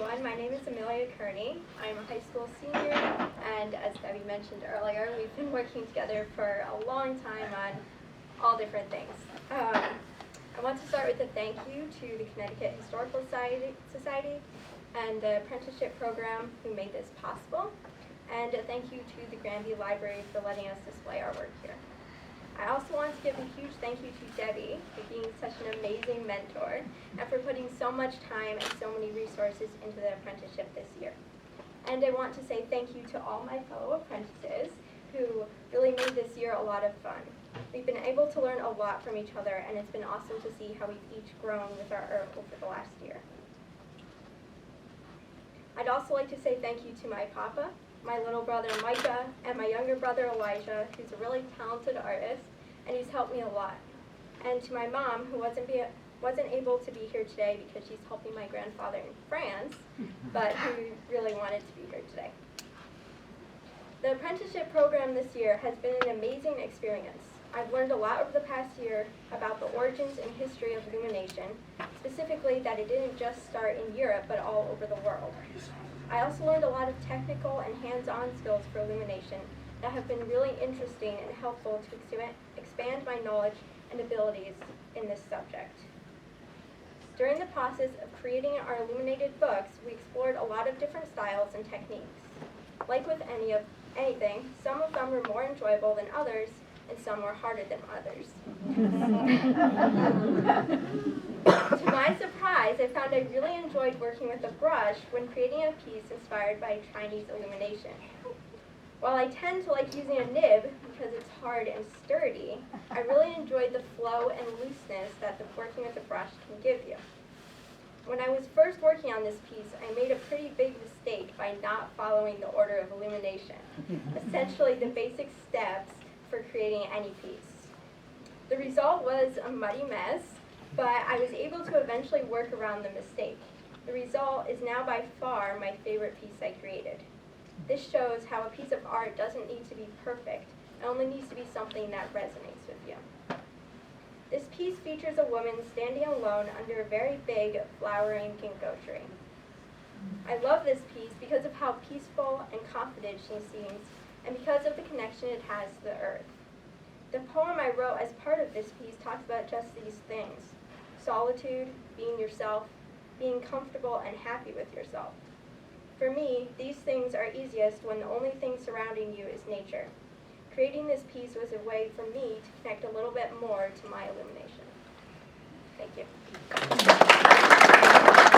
everyone. My name is Amelia Kearney. I'm a high school senior, and as Debbie mentioned earlier, we've been working together for a long time on all different things. I want to start with a thank you to the Connecticut Historical Society and the Apprenticeship program who made this possible, and a thank you to the Granby Library for letting us display our work here. I also want to give a huge thank you to Debbie for being such an amazing mentor and for putting so much time and so many resources into the apprenticeship this year. And I want to say thank you to all my fellow apprentices who really made this year a lot of fun. We've been able to learn a lot from each other, and it's been awesome to see how we've each grown with our art over the last year. I'd also like to say thank you to my papa, my little brother Micah, and my younger brother Elijah, who's a really talented artist, and he's helped me a lot. And to my mom, who wasn't able to be here today because she's helping my grandfather in France, but who really wanted to be here today. The apprenticeship program this year has been an amazing experience. I've learned a lot over the past year about the origins and history of illumination, specifically that it didn't just start in Europe, but all over the world. I also learned a lot of technical and hands-on skills for illumination that have been really interesting and helpful to expand my knowledge and abilities in this subject. During the process of creating our illuminated books, we explored a lot of different styles and techniques. Like with anything, some of them were more enjoyable than others, and some were harder than others. To my surprise, I found I really enjoyed working with a brush when creating a piece inspired by Chinese illumination. While I tend to like using a nib because it's hard and sturdy, I really enjoyed the flow and looseness that working with a brush can give you. When I was first working on this piece, I made a pretty big mistake by not following the order of illumination, essentially the basic steps for creating any piece. The result was a muddy mess, but I was able to eventually work around the mistake. The result is now by far my favorite piece I created. This shows how a piece of art doesn't need to be perfect, it only needs to be something that resonates with you. This piece features a woman standing alone under a very big flowering ginkgo tree. I love this piece because of how peaceful and confident she seems, and because of the connection it has to the earth. The poem I wrote as part of this piece talks about just these things: solitude, being yourself, being comfortable and happy with yourself. For me, these things are easiest when the only thing surrounding you is nature. Creating this piece was a way for me to connect a little bit more to my illumination. Thank you.